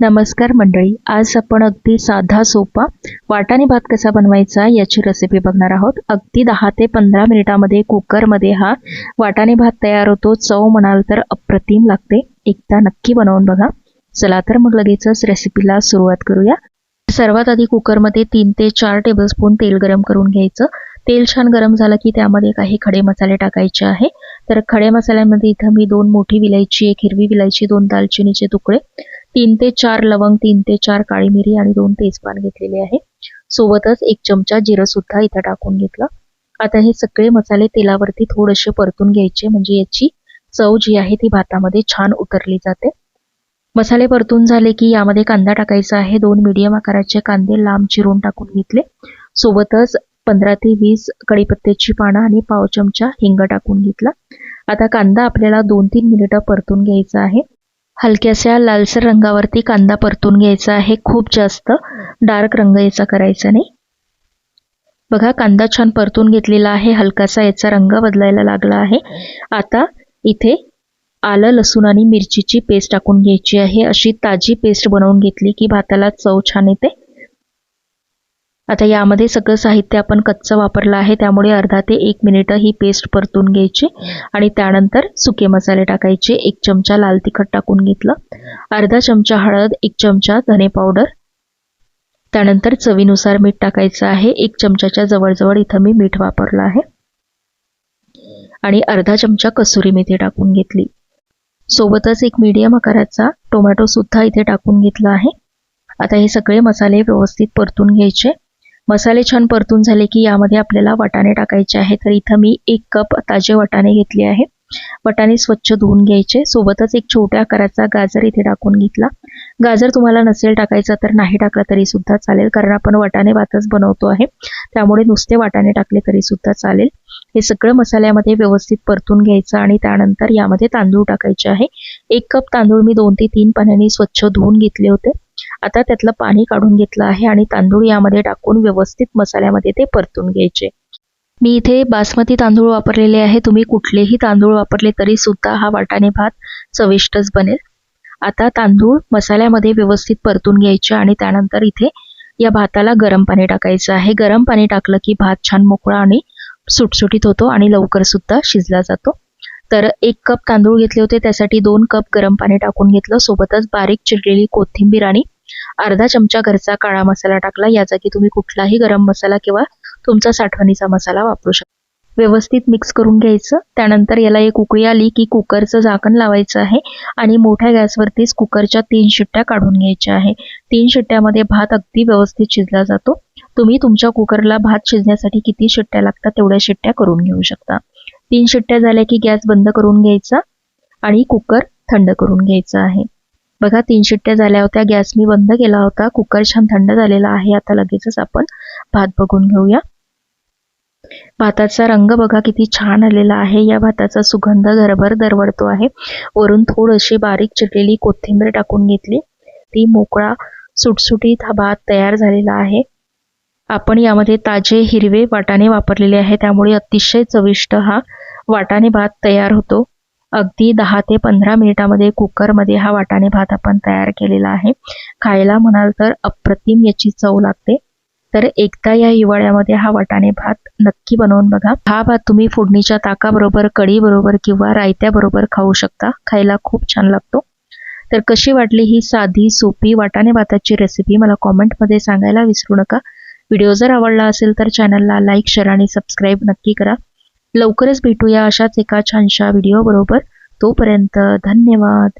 नमस्कार मंडळी, आज आपण अगदी साधा सोपा वाटाणे भात कसा बनवायचा याची रेसिपी बघणार आहोत। अगदी 10 ते 15 मिनिटांमध्ये कुकरमध्ये हा वाटाणे भात तयार होतो। चव म्हणाल तर अप्रतिम लागते, एकदा नक्की बनवून बघा। चला तर मग लगेचच रेसिपीला सुरुवात करूया। सर्वात आधी कुकरमध्ये 3 ते 4 टेबलस्पून तेल गरम करून घ्यायचं। तेल छान गरम झालं की त्यामध्ये काही खडे मसाले टाकायचे आहे। तर खडे मसाल्यांमध्ये इथं मी 2 मोठी विलायची, 1 हिरवी विलायची, 2 दालचिनीचे तुकडे, 3 ते 4 लवंग, 3 ते 4 काळी मिरी आणि 2 तेजपान घेतलेले आहे। सोबतच 1 चमचा जिरं सुद्धा इथं टाकून घेतलं। आता हे सगळे मसाले तेलावरती थोडेसे परतून घ्यायचे, म्हणजे याची चव जी आहे ती भातामध्ये छान उतरली जाते। मसाले परतून झाले की यामध्ये कांदा टाकायचा आहे। 2 मीडियम आकाराचे कांदे लांब चिरून टाकून घेतले। सोबतच 15 ते 20 कढीपत्त्याची पानं आणि पाव चमचा हिंग टाकून घेतला। आता कांदा आपल्याला 2-3 मिनिटं परतून घ्यायचा आहे। हलक्याशा लालसर रंगावरती कांदा परतून घ्यायचा आहे, खूप जास्त डार्क रंग याचा करायचा नाही। बघा, कांदा छान परतून घेतलेला आहे, हलकासा याचा रंग बदलायला लागला आहे। आता इथे आलं, लसूण आणि मिरचीची पेस्ट टाकून घ्यायची आहे। अशी ताजी पेस्ट बनवून घेतली की भाताला चव छान येते। आता यामध्ये सगळं साहित्य आपण कच्चं वापरलं आहे, त्यामुळे अर्धा ते 1 मिनिट ही पेस्ट परतून घ्यायची आणि त्यानंतर सुके मसाले टाकायचे। 1 चमचा लाल तिखट टाकून घेतलं, अर्धा चमचा हळद, 1 चमचा धने पावडर, त्यानंतर चवीनुसार मीठ टाकायचं आहे। 1 चमचाच्या जवळजवळ इथं मी मीठ वापरलं आहे आणि अर्धा चमचा कसुरी मेथी टाकून घेतली। सोबतच 1 मीडियम आकाराचा टोमॅटो सुद्धा इथे टाकून घेतला आहे। आता हे सगळे मसाले व्यवस्थित परतून घ्यायचे। मसाले छान परतून झाले की यामध्ये आपल्याला वाटाणे टाकायचे आहे। तर इथं मी 1 कप ताजे वाटाणे घेतले आहे। वाटाणे स्वच्छ धुवून घ्यायचे। सोबतच 1 छोट्या आकाराचा गाजर इथे टाकून घेतला। गाजर तुम्हाला नसेल टाकायचा तर नाही टाकला तरी सुद्धा चालेल, कारण आपण वाटाणे भातच बनवतो आहे, त्यामुळे नुसते वाटाणे टाकले तरी सुद्धा चालेल। हे सगळं मसाल्यामध्ये व्यवस्थित परतून घ्यायचं आणि त्यानंतर यामध्ये तांदूळ टाकायचे आहे। 1 कप तांदूळ मी 2 ते 3 पाण्याने स्वच्छ धुवून घेतले होते। आता त्यातलं पाणी काढून घेतलं आहे आणि तांदूळ यामध्ये टाकून व्यवस्थित मसाल्यामध्ये ते परतून घ्यायचे। मी इथे बासमती तांदूळ वापरलेले आहे, तुम्ही कुठलेही तांदूळ वापरले तरी सुद्धा हा वाटाणे भात चविष्टच बनेल। आता तांदूळ मसाल्यामध्ये व्यवस्थित परतून घ्यायचे आणि त्यानंतर इथे या भाताला गरम पाणी टाकायचं आहे। गरम पाणी टाकलं की भात छान मोकळा आणि सुटसुटीत होतो आणि लवकर सुद्धा शिजला जातो। तर 1 कप तांदूळ घेतले होते, त्यासाठी 2 कप गरम पाणी टाकून घेतलं। सोबतच बारीक चिरलेली कोथिंबीर आणि अर्धा चमचा घरचा काळा मसाला टाकला। या जागी तुम्ही कुठलाही गरम मसाला किंवा तुमचा साठवणीचा मसाला वापरू शकता। व्यवस्थित मिक्स करून घ्यायचं। त्यानंतर याला एक उकळी आली की कुकरचं झाकण लावायचं आहे आणि मोठ्या गॅसवरतीच कुकरच्या 3 शिट्ट्या काढून घ्यायच्या आहे। 3 शिट्ट्यामध्ये भात अगदी व्यवस्थित शिजला जातो। तुम्ही तुमच्या कुकरला भात शिजण्यासाठी किती शिट्ट्या लागतात तेवढ्या शिट्ट्या करून घेऊ शकता। 3 शिट्ट्या झाल्या की गॅस बंद करून घ्यायचा आणि कुकर थंड करून घ्यायचा आहे। बघा, 3 शिट्ट्या झाल्या होत्या, गॅस मी बंद केला होता, कुकर छान थंड झालेला आहे। आता लगेचच आपण भात बघून घेऊया। भाताचा रंग बघा किती छान आलेला आहे। या भाताचा सुगंध घरभर दरवळतो आहे। वरून थोडीशी बारीक चिरलेली कोथिंबीर टाकून घेतली, ती मोकळा सुटसुटीत हा भात तयार झालेला आहे। आपण यामध्ये ताजे हिरवे वाटाणे वापरलेले आहे, त्यामुळे अतिशय चविष्ट हा वाटाणे भात तयार होतो। अगदी 10 ते 15 मिनिटांमध्ये कुकरमध्ये हा वाटाणे भात आपण तयार केलेला आहे। खायला म्हणाल तर अप्रतिम याची चव लागते। तर एकदा या हिवाळ्यामध्ये हा वाटाणे भात नक्की बनवून बघा। हा भात तुम्ही फोडणीच्या ताकाबरोबर, कढी बरोबर किंवा रायत्याबरोबर खाऊ शकता, खायला खूप छान लागतो। तर कशी वाटली ही साधी सोपी वाटाणे भाताची रेसिपी मला कॉमेंटमध्ये सांगायला विसरू नका। व्हिडिओ जर आवडला असेल तर चॅनलला लाईक, शेअर आणि सबस्क्राईब नक्की करा। लवकरच भेटूया अशाच एका छानशा व्हिडिओ बरोबर। तोपर्यंत धन्यवाद।